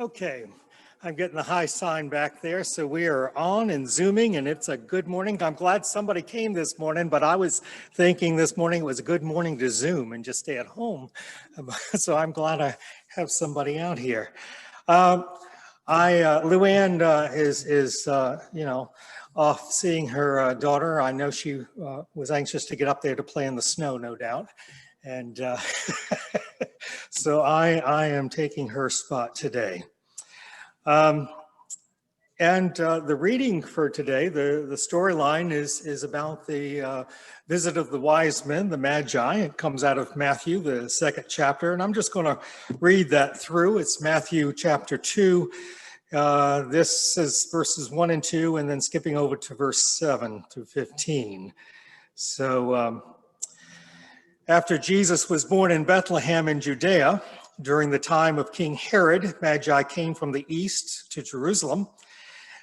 Okay, I'm getting the high sign back there. So we are on and Zooming, and it's a good morning. I'm glad somebody came this morning, but I was thinking this morning it was a good morning to Zoom and just stay at home. So I'm glad I have somebody out here. Luann is off seeing her daughter. I know she was anxious to get up there to play in the snow, no doubt. And so I am taking her spot today. The reading for today, the storyline is about the visit of the wise men, the Magi. It comes out of Matthew, the second chapter, and I'm just going to read that through. It's Matthew chapter 2. This is verses 1 and 2, and then skipping over to verse 7 through 15. So after Jesus was born in Bethlehem in Judea, during the time of King Herod, Magi came from the east to Jerusalem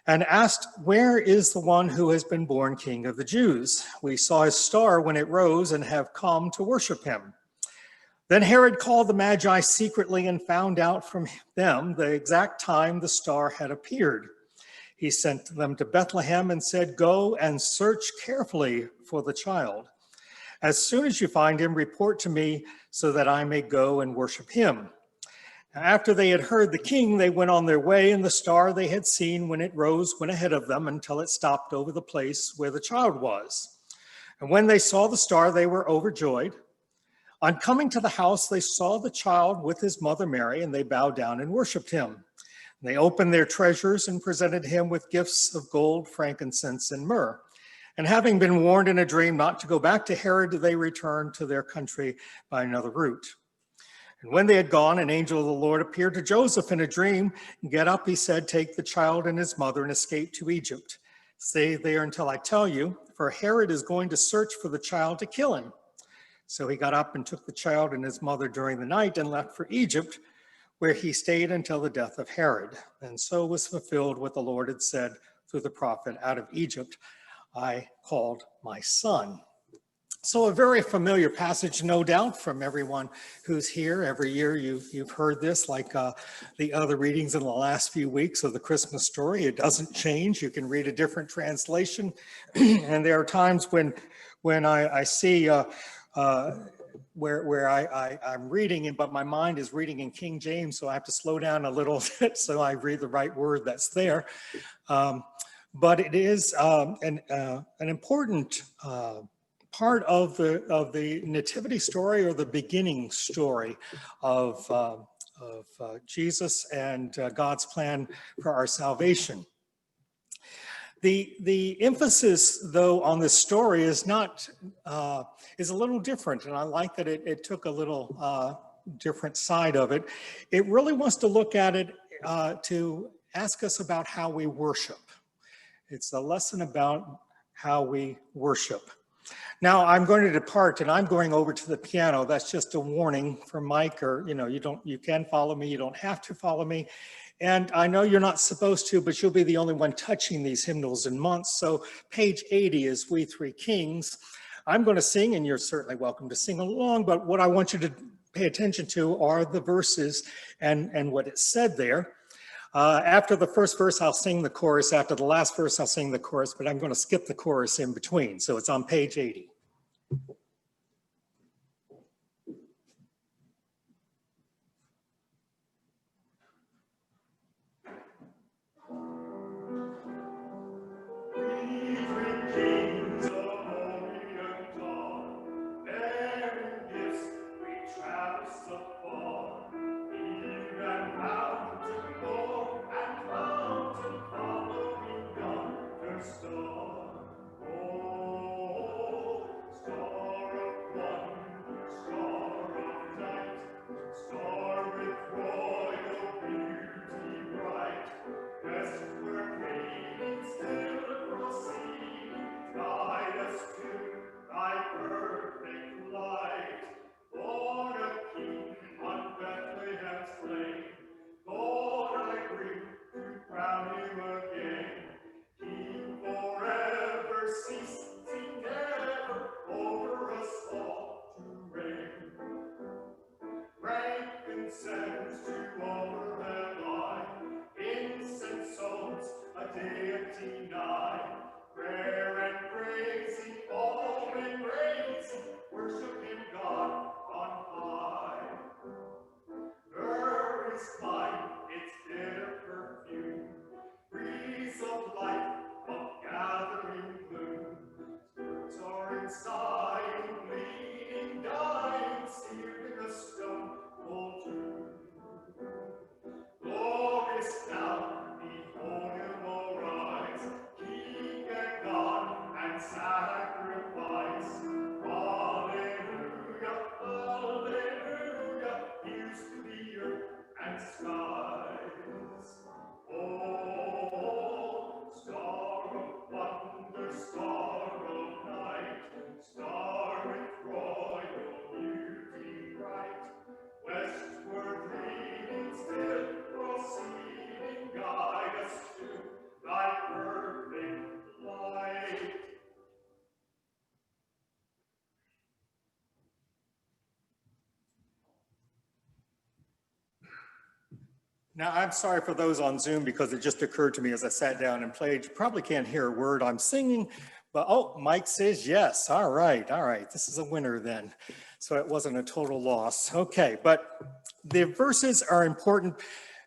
and asked, "Where is the one who has been born King of the Jews? We saw his star when it rose and have come to worship him." Then Herod called the Magi secretly and found out from them the exact time the star had appeared. He sent them to Bethlehem and said, "Go and search carefully for the child. As soon as you find him, report to me so that I may go and worship him." After they had heard the king, they went on their way, and the star they had seen when it rose went ahead of them until it stopped over the place where the child was. And when they saw the star, they were overjoyed. On coming to the house, they saw the child with his mother Mary, and they bowed down and worshiped him. They opened their treasures and presented him with gifts of gold, frankincense, and myrrh. And having been warned in a dream not to go back to Herod, they returned to their country by another route. And when they had gone, an angel of the Lord appeared to Joseph in a dream. "Get up," he said, "take the child and his mother and escape to Egypt. Stay there until I tell you, for Herod is going to search for the child to kill him." So he got up and took the child and his mother during the night and left for Egypt, where he stayed until the death of Herod. And so was fulfilled what the Lord had said through the prophet, "Out of Egypt I called my son." So a very familiar passage, no doubt, from everyone who's here. Every year you've heard this, like the other readings in the last few weeks of the Christmas story. It doesn't change. You can read a different translation. And there are times when I see where I'm reading, but my mind is reading in King James, so I have to slow down a little bit so I read the right word that's there. But it is an important part of the nativity story, or the beginning story of Jesus and God's plan for our salvation. The emphasis, though, on this story is a little different, and I like that it took a little different side of it. It really wants to look at it to ask us about how we worship. It's a lesson about how we worship. Now I'm going to depart and I'm going over to the piano. That's just a warning for Mike, or you can follow me, you don't have to follow me. And I know you're not supposed to, but you'll be the only one touching these hymnals in months. So page 80 is We Three Kings. I'm going to sing, and you're certainly welcome to sing along, but what I want you to pay attention to are the verses and what it said there. After the first verse, I'll sing the chorus. After the last verse, I'll sing the chorus, but I'm going to skip the chorus in between. So it's on page 80. Frankincense to offer and light. Now, I'm sorry for those on Zoom because it just occurred to me as I sat down and played. You probably can't hear a word I'm singing, but oh, Mike says yes. All right, all right. This is a winner then. So it wasn't a total loss. Okay, but the verses are important.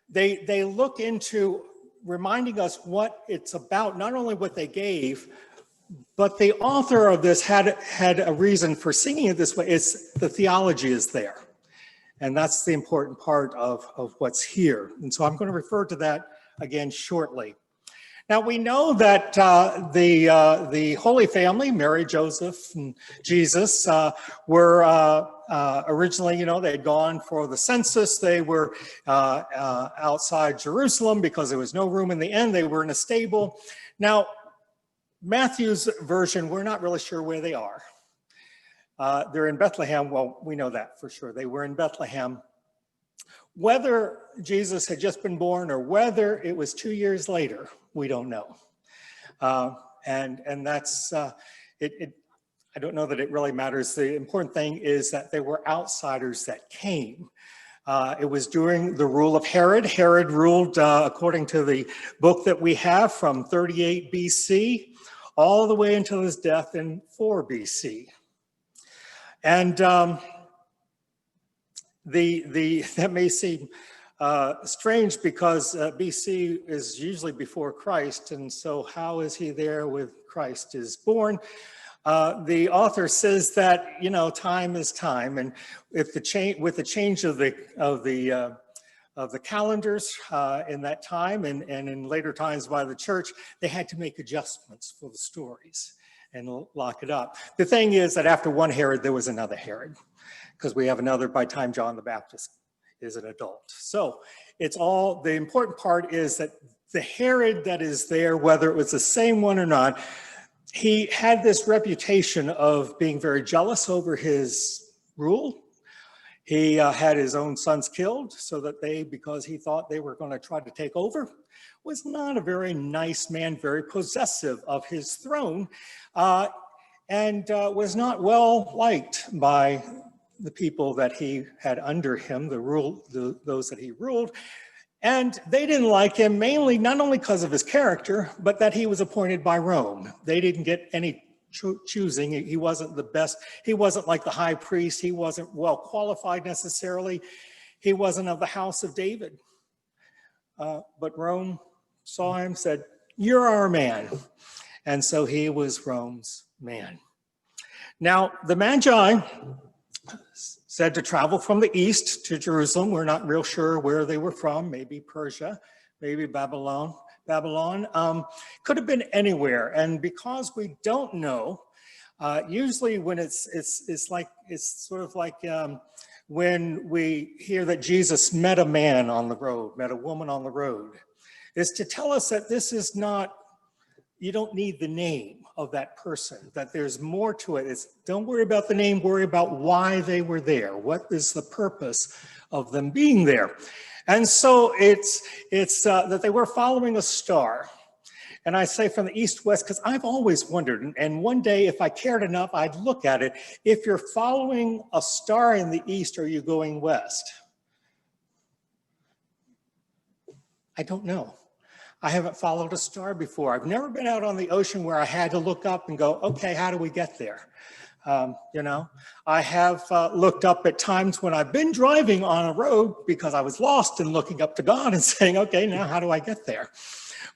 They look into reminding us what it's about, not only what they gave, but the author of this had a reason for singing it this way. It's the theology is there. And that's the important part of what's here. And so I'm going to refer to that again shortly. Now we know that the Holy Family, Mary, Joseph, and Jesus, were originally, they had gone for the census. They were outside Jerusalem because there was no room in the inn. They were in a stable. Now, Matthew's version, we're not really sure where they are. They're in Bethlehem. Well, we know that for sure. They were in Bethlehem. Whether Jesus had just been born or whether it was 2 years later, we don't know. And that's, I don't know that it really matters. The important thing is that they were outsiders that came. It was during the rule of Herod. Herod ruled, according to the book that we have, from 38 BC all the way until his death in 4 BC. And that may seem strange because BC is usually before Christ, and so how is he there with Christ is born? The author says that time is time, and if with the change of the calendars in that time and in later times by the church, they had to make adjustments for the stories and lock it up. The thing is that after one Herod, there was another Herod, because we have another by the time John the Baptist is an adult. So it's all, the important part is that the Herod that is there, whether it was the same one or not, he had this reputation of being very jealous over his rule. He had his own sons killed so that because he thought they were going to try to take over, was not a very nice man, very possessive of his throne, and was not well liked by the people that he had under him, those that he ruled. And they didn't like him mainly, not only because of his character, but that he was appointed by Rome. They didn't get any choosing. He wasn't the best. He wasn't like the high priest. He wasn't well qualified necessarily. He wasn't of the house of David. But Rome saw him, said, "You're our man." And so he was Rome's man. Now, the Magi said to travel from the east to Jerusalem. We're not real sure where they were from, maybe Persia, maybe Babylon. Could have been anywhere. And because we don't know, usually when it's sort of like when we hear that Jesus met a man on the road, met a woman on the road, is to tell us that this is not, you don't need the name of that person, that there's more to it. Don't worry about the name, worry about why they were there. What is the purpose of them being there? And so it's that they were following a star. And I say from the east-west because I've always wondered, and one day if I cared enough, I'd look at it. If you're following a star in the east, are you going west? I don't know. I haven't followed a star before. I've never been out on the ocean where I had to look up and go, okay, how do we get there? I have looked up at times when I've been driving on a road because I was lost and looking up to God and saying, okay, now how do I get there?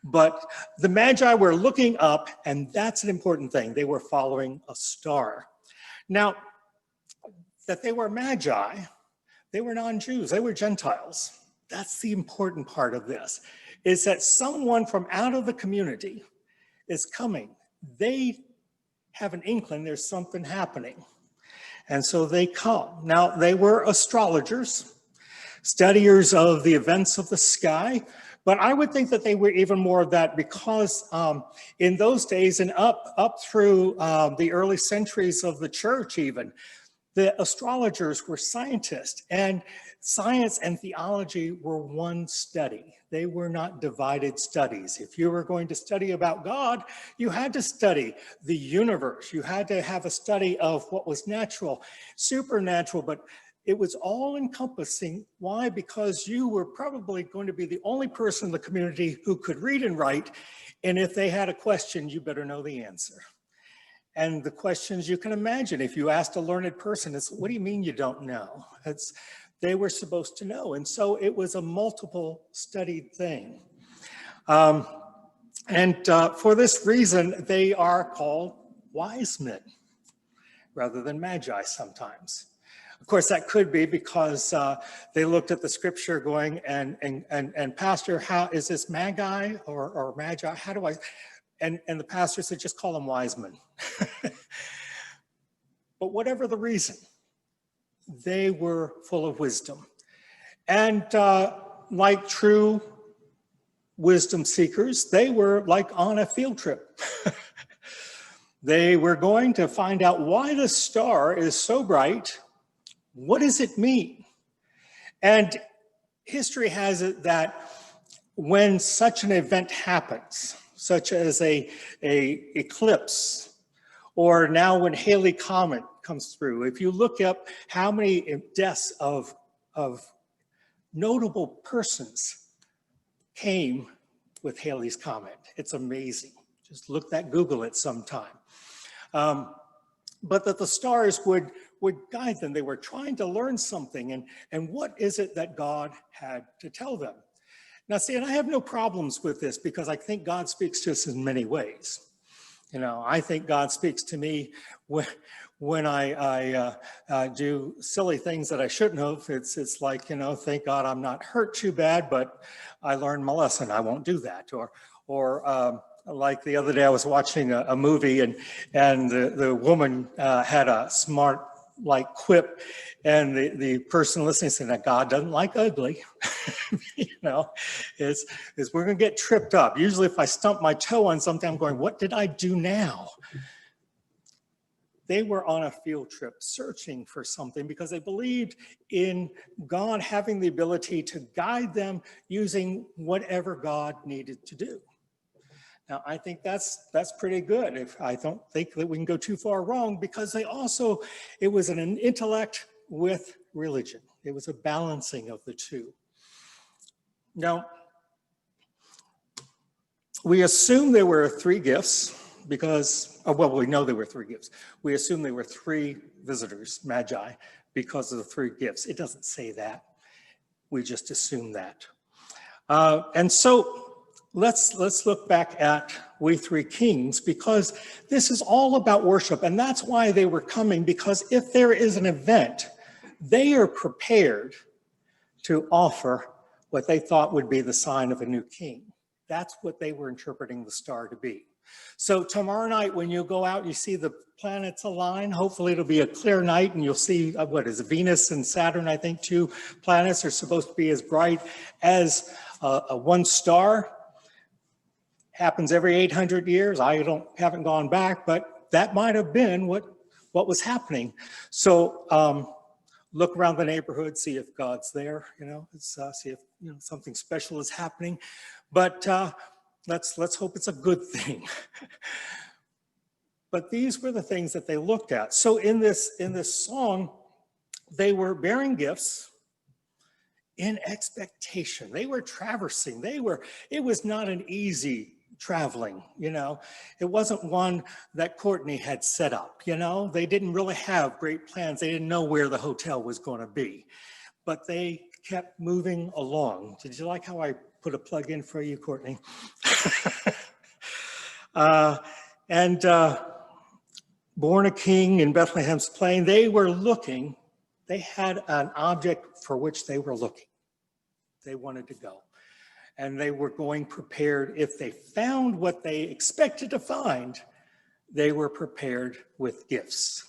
But the Magi were looking up, and that's an important thing. They were following a star. Now, that they were Magi, they were non-Jews, they were Gentiles. That's the important part of this, is that someone from out of the community is coming. They have an inkling there's something happening. And so they come. Now, they were astrologers, studiers of the events of the sky, but I would think that they were even more of that because in those days and up through the early centuries of the church even, the astrologers were scientists, and science and theology were one study. They were not divided studies. If you were going to study about God, you had to study the universe. You had to have a study of what was natural, supernatural, but It was all encompassing. Why? Because you were probably going to be the only person in the community who could read and write. And if they had a question, you better know the answer. And the questions you can imagine, if you asked a learned person, it's, what do you mean you don't know? They were supposed to know. And so it was a multiple studied thing. For this reason, they are called wise men rather than magi sometimes. Of course, that could be because they looked at the scripture going, and pastor, how is this magi or magi? How do I? And the pastor said, just call them wise men. But whatever the reason, they were full of wisdom. And like true wisdom seekers, they were like on a field trip. They were going to find out why the star is so bright. What does it mean? And history has it that when such an event happens, such as a eclipse, or now when Halley Comet comes through, if you look up how many deaths of notable persons came with Halley's Comet, it's amazing. Just Google it sometime. But that the stars would guide them. They were trying to learn something, and what is it that God had to tell them? Now, see, and I have no problems with this because I think God speaks to us in many ways. You know, I think God speaks to me when I do silly things that I shouldn't have. It's like, you know, thank God I'm not hurt too bad, but I learned my lesson. I won't do that. Or like the other day, I was watching a movie, and the woman had a smart like quip, and the person listening said that God doesn't like ugly. You know, is we're gonna get tripped up. Usually if I stump my toe on something, I'm going, what did I do now? They were on a field trip searching for something because they believed in God having the ability to guide them using whatever God needed to do. Now, I think that's pretty good. I don't think that we can go too far wrong, because it was an intellect with religion. It was a balancing of the two. Now, we assume there were 3 gifts because, we know there were 3 gifts. We assume there were 3 visitors, magi, because of the 3 gifts. It doesn't say that. We just assume that. And so, let's look back at We Three Kings, because this is all about worship, and that's why they were coming, because if there is an event, they are prepared to offer what they thought would be the sign of a new king. That's what they were interpreting the star to be. So tomorrow night, when you go out, you see the planets align. Hopefully it'll be a clear night, and you'll see, what is it, Venus and Saturn, I think 2 planets are supposed to be as bright as one star. Happens every 800 years. I haven't gone back, but that might have been what was happening. So look around the neighborhood, see if God's there. You know, see if something special is happening. But let's hope it's a good thing. But these were the things that they looked at. So in this song, they were bearing gifts in expectation. They were traversing. It was not an easy traveling, you know. It wasn't one that Courtney had set up, you know. They didn't really have great plans. They didn't know where the hotel was going to be, but they kept moving along. Did you like how I put a plug in for you, Courtney? Born a king in Bethlehem's plain, they were looking. They had an object for which they were looking. They wanted to go. And they were going prepared. If they found what they expected to find, they were prepared with gifts.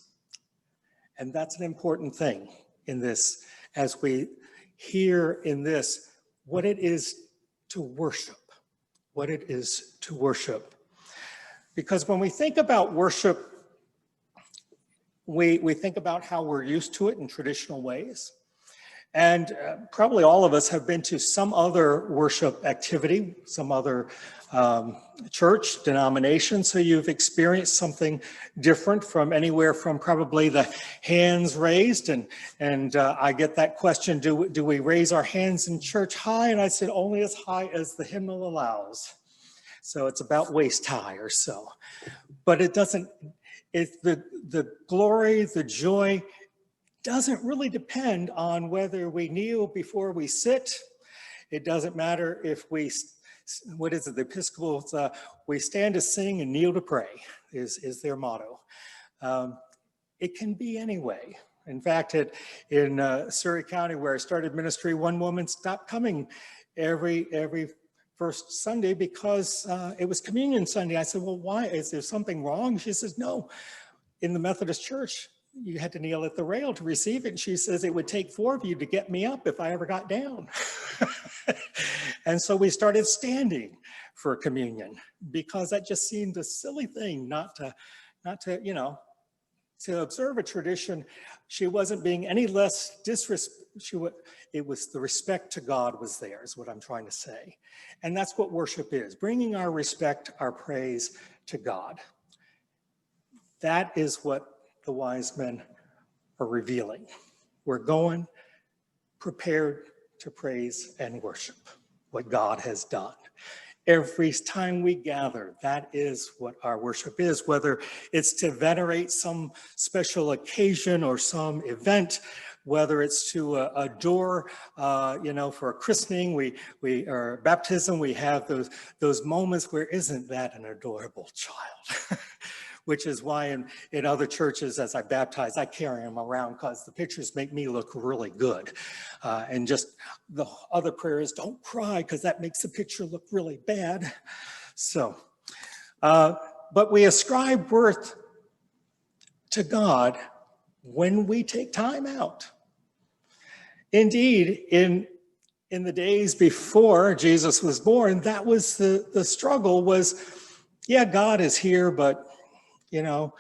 And that's an important thing in this, as we hear in this, what it is to worship. What it is to worship. Because when we think about worship, we think about how we're used to it in traditional ways. And probably all of us have been to some other worship activity, some other church denomination. So you've experienced something different from anywhere from probably the hands raised. And I get that question, do we raise our hands in church high? And I said, only as high as the hymnal allows. So it's about waist high or so. But it doesn't, the glory, the joy, doesn't really depend on whether we kneel before we sit. It doesn't matter if we, what is it, the Episcopals, we stand to sing and kneel to pray is their motto. It can be anyway. In fact, in Surrey County, where I started ministry, one woman stopped coming every first Sunday because it was Communion Sunday. I said, well, why? Is there something wrong? She says, no. In the Methodist Church, you had to kneel at the rail to receive it. And she says, it would take 4 of you to get me up if I ever got down. And so we started standing for communion because that just seemed a silly thing not to, you know, to observe a tradition. She wasn't being any less disrespectful. It was the respect to God was there, is what I'm trying to say. And that's what worship is, bringing our respect, our praise to God. That is what the wise men are revealing. We're going prepared to praise and worship what God has done. Every time we gather, that is what our worship is, whether it's to venerate some special occasion or some event, whether it's to adore, you know, for a christening, or baptism, we have those moments where isn't that an adorable child? Which is why in other churches, as I baptize, I carry them around because the pictures make me look really good. And just the other prayer is don't cry because that makes the picture look really bad. So, but we ascribe worth to God when we take time out. Indeed, in the days before Jesus was born, that was the struggle was, yeah, God is here, but you know,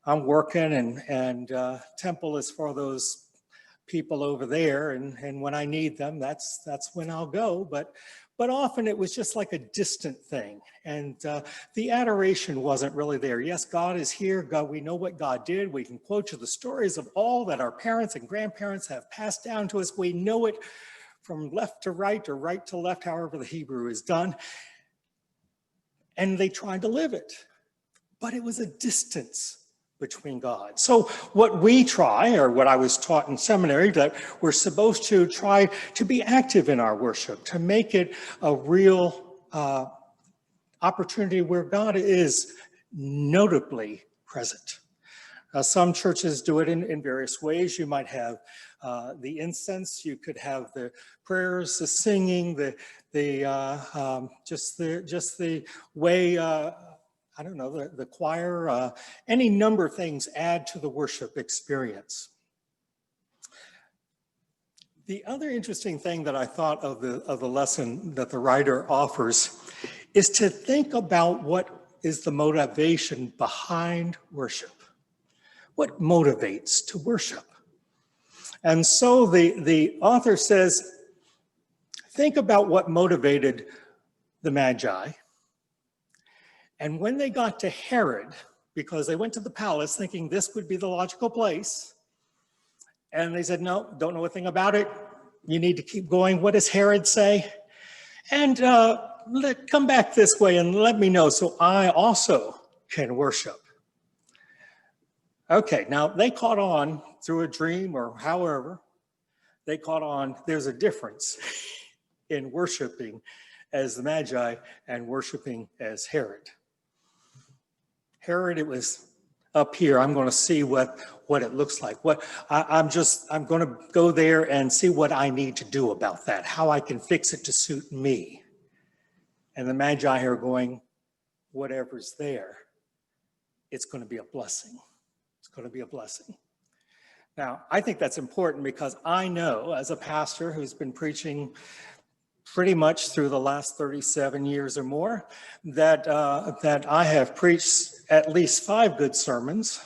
I'm working and temple is for those people over there. And when I need them, that's when I'll go. But often it was just like a distant thing. And the adoration wasn't really there. Yes, God is here. God, we know what God did. We can quote you the stories of all that our parents and grandparents have passed down to us. We know it from left to right or right to left, however the Hebrew is done. And they tried to live it. But it was a distance between God. So what we try, or what I was taught in seminary, that we're supposed to try to be active in our worship, to make it a real opportunity where God is notably present. Some churches do it in various ways. You might have the incense, you could have the prayers, the singing, just the way I don't know, the choir, any number of things add to the worship experience. The other interesting thing that I thought of the lesson that the writer offers is to think about what is the motivation behind worship. What motivates to worship? And so the author says, think about what motivated the Magi. And when they got to Herod, because they went to the palace thinking this would be the logical place, and they said, no, don't know a thing about it. You need to keep going. What does Herod say? And come back this way and let me know so I also can worship. Okay, now they caught on through a dream or however, they caught on there's a difference in worshiping as the Magi and worshiping as Herod. Herod, it was up here. I'm going to see what it looks like. I'm going to go there and see what I need to do about that, how I can fix it to suit me. And the Magi are going, whatever's there, it's going to be a blessing. It's going to be a blessing. Now, I think that's important because I know as a pastor who's been preaching pretty much through the last 37 years or more, that I have preached at least 5 good sermons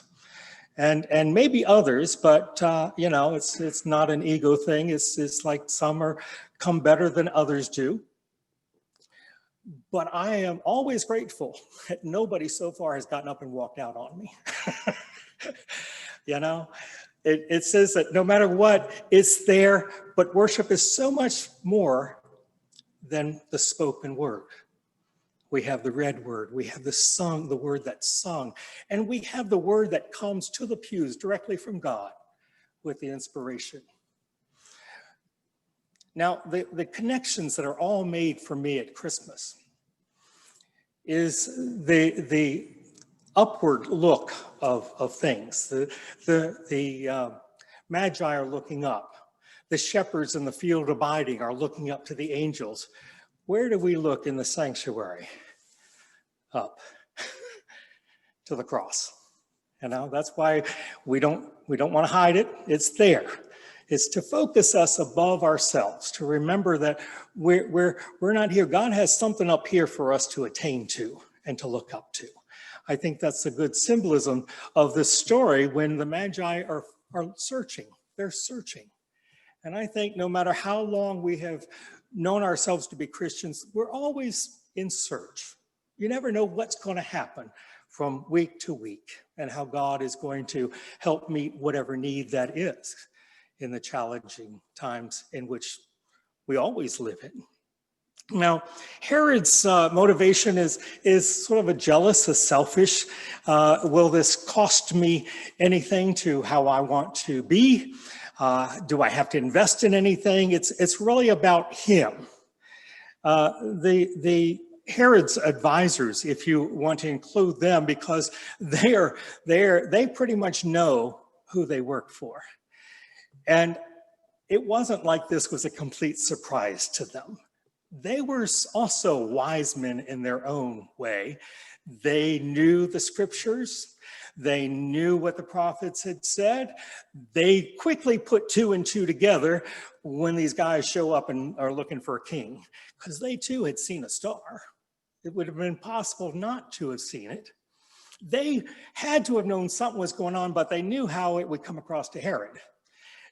and maybe others, but it's not an ego thing. It's like some are come better than others do. But I am always grateful that nobody so far has gotten up and walked out on me. It says that no matter what, it's there, but worship is so much more than the spoken word. We have the read word, we have the word that's sung, and we have the word that comes to the pews directly from God with the inspiration. Now, the connections that are all made for me at Christmas is the upward look of things. The Magi are looking up. The shepherds in the field abiding are looking up to the angels. Where do we look in the sanctuary? Up to the cross. That's why we don't want to hide it. It's there. It's to focus us above ourselves, to remember that we're not here. God has something up here for us to attain to and to look up to. I think that's a good symbolism of this story when the Magi are searching. They're searching. And I think no matter how long we have known ourselves to be Christians, we're always in search. You never know what's going to happen from week to week and how God is going to help meet whatever need that is in the challenging times in which we always live in. Now, Herod's motivation is sort of a jealous, a selfish. Will this cost me anything to how I want to be? Do I have to invest in anything? It's really about him. The Herod's advisors, if you want to include them, because they pretty much know who they work for. And it wasn't like this was a complete surprise to them. They were also wise men in their own way. They knew the scriptures. They knew what the prophets had said. They quickly put two and two together when these guys show up and are looking for a king, because they too had seen a star. It would have been possible not to have seen it. They had to have known something was going on, but they knew how it would come across to Herod.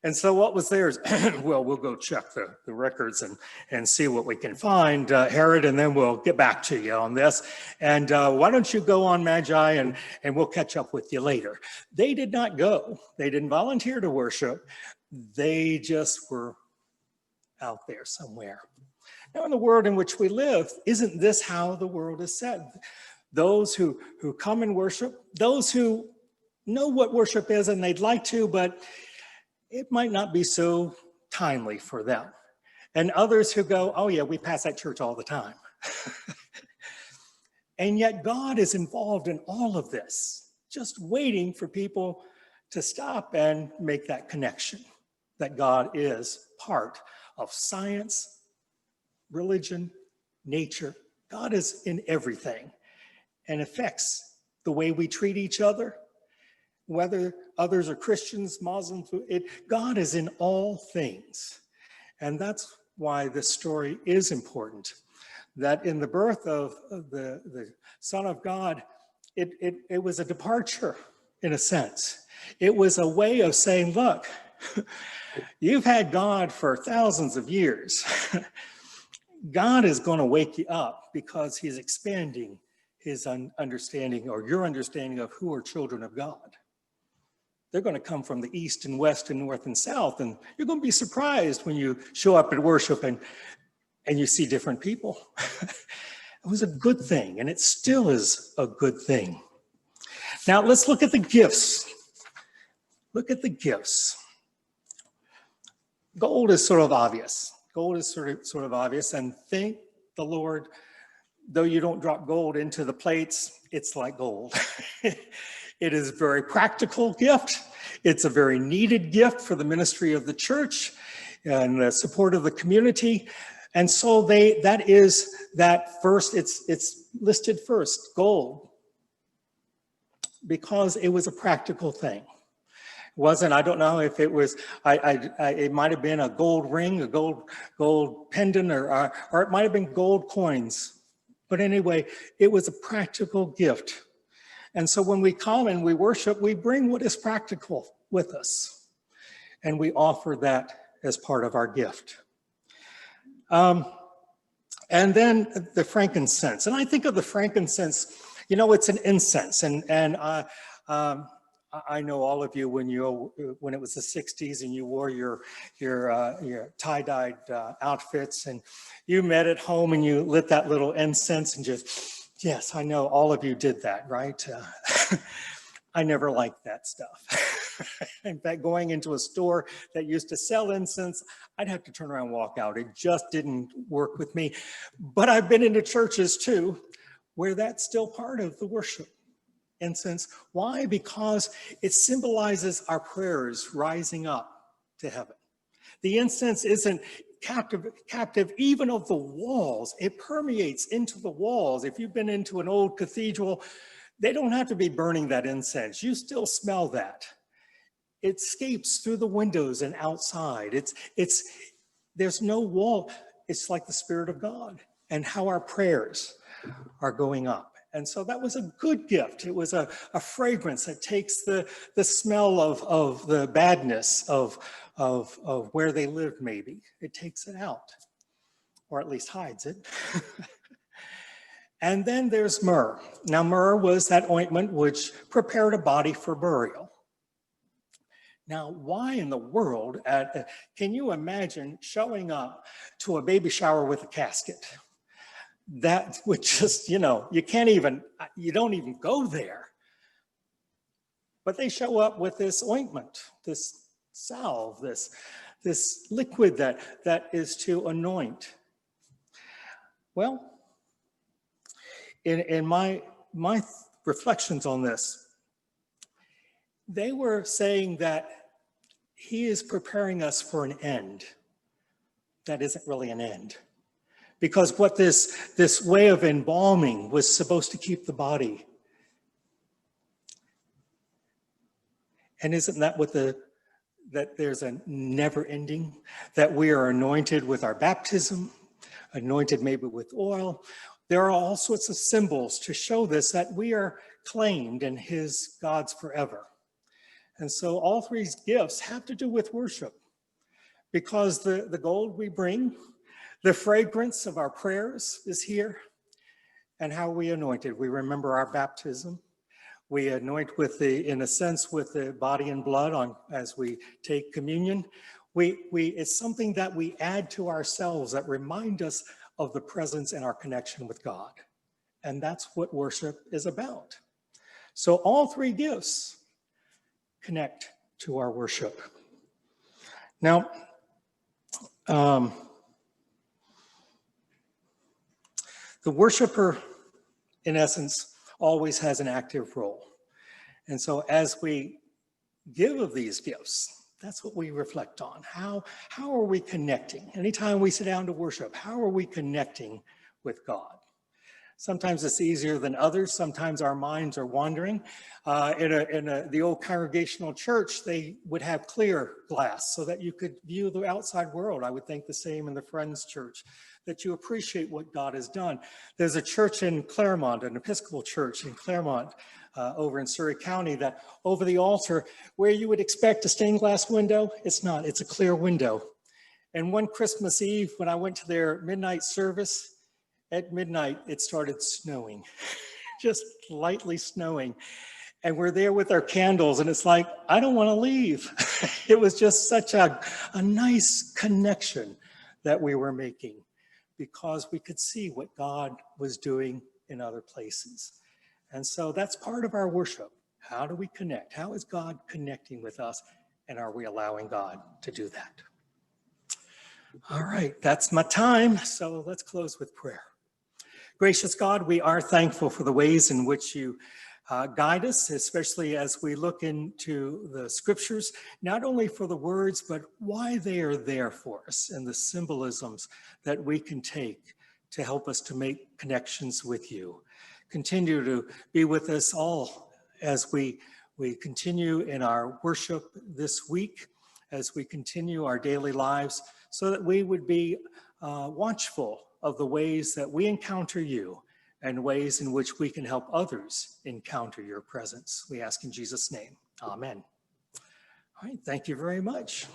And so what was theirs? Well, we'll go check the records and see what we can find, Herod, and then we'll get back to you on this. And why don't you go on, Magi, and we'll catch up with you later. They did not go. They didn't volunteer to worship. They just were out there somewhere. Now, in the world in which we live, isn't this how the world is set? Those who come and worship, those who know what worship is and they'd like to, but it might not be so timely for them. And others who go, oh yeah, we pass that church all the time. And yet God is involved in all of this, just waiting for people to stop and make that connection, that God is part of science, religion, nature. God is in everything and affects the way we treat each other, whether others are Christians, Muslims, God is in all things. And that's why this story is important, that in the birth of the Son of God, it was a departure in a sense. It was a way of saying, look, you've had God for thousands of years. God is going to wake you up because he's expanding his understanding, or your understanding, of who are children of God. They're going to come from the east and west and north and south, and you're going to be surprised when you show up at worship and you see different people. It was a good thing, and it still is a good thing. Now let's look at the gifts. Look at the gifts. Gold is sort of obvious. Gold is sort of obvious, and thank the Lord, though you don't drop gold into the plates, it's like gold. It is a very practical gift. It's a very needed gift for the ministry of the church and the support of the community. And so that is that first, it's listed first, gold, because it was a practical thing. It wasn't, I don't know if it was, it might have been a gold ring, a gold pendant, or it might have been gold coins. But anyway, it was a practical gift. And so when we come and we worship, we bring what is practical with us, and we offer that as part of our gift. And then the frankincense. And I think of the frankincense, you know, it's an incense. And I know all of you when it was the 60s and you wore your tie-dyed outfits and you met at home and you lit that little incense and just, yes, I know all of you did that, right? I never liked that stuff. In fact, going into a store that used to sell incense, I'd have to turn around and walk out. It just didn't work with me. But I've been into churches too, where that's still part of the worship. Incense. Why? Because it symbolizes our prayers rising up to heaven. The incense isn't captive even of the walls. It permeates into the walls. If you've been into an old cathedral, they don't have to be burning that incense. You still smell that. It escapes through the windows and outside. There's no wall. It's like the Spirit of God and how our prayers are going up. And so that was a good gift. It was a fragrance that takes the smell of the badness of where they lived, maybe. It takes it out, or at least hides it. And then there's myrrh. Now, myrrh was that ointment which prepared a body for burial. Now, why in the world, can you imagine showing up to a baby shower with a casket? That would just, you don't even go there. But they show up with this ointment, this salve, this liquid that is to anoint. Well, in my reflections on this, they were saying that he is preparing us for an end. That isn't really an end. Because what this way of embalming was supposed to keep the body. And isn't that that there's a never ending, that we are anointed with our baptism, anointed maybe with oil. There are all sorts of symbols to show this, that we are claimed in his God's forever. And so all three gifts have to do with worship, because the gold we bring, the fragrance of our prayers is here, and how we anointed. We remember our baptism. We anoint in a sense, with the body and blood as we take communion. It's something that we add to ourselves that remind us of the presence and our connection with God. And that's what worship is about. So all three gifts connect to our worship. Now, the worshiper, in essence, always has an active role. And so as we give of these gifts, that's what we reflect on. How are we connecting? Anytime we sit down to worship, how are we connecting with God? Sometimes it's easier than others. Sometimes our minds are wandering. In the old congregational church, they would have clear glass so that you could view the outside world. I would think the same in the Friends Church, that you appreciate what God has done. There's a church in Claremont, an Episcopal church in Claremont, over in Surrey County, that over the altar, where you would expect a stained glass window, it's not, it's a clear window. And one Christmas Eve, when I went to their midnight service, at midnight, it started snowing, just lightly snowing. And we're there with our candles, and it's like, I don't want to leave. It was just such a nice connection that we were making, because we could see what God was doing in other places. And so that's part of our worship. How do we connect? How is God connecting with us? And are we allowing God to do that? All right, that's my time. So let's close with prayer. Gracious God, we are thankful for the ways in which you guide us, especially as we look into the scriptures, not only for the words, but why they are there for us, and the symbolisms that we can take to help us to make connections with you. Continue to be with us all as we continue in our worship this week, as we continue our daily lives, so that we would be watchful of the ways that we encounter you, and ways in which we can help others encounter your presence. We ask in Jesus' name. Amen. All right, thank you very much.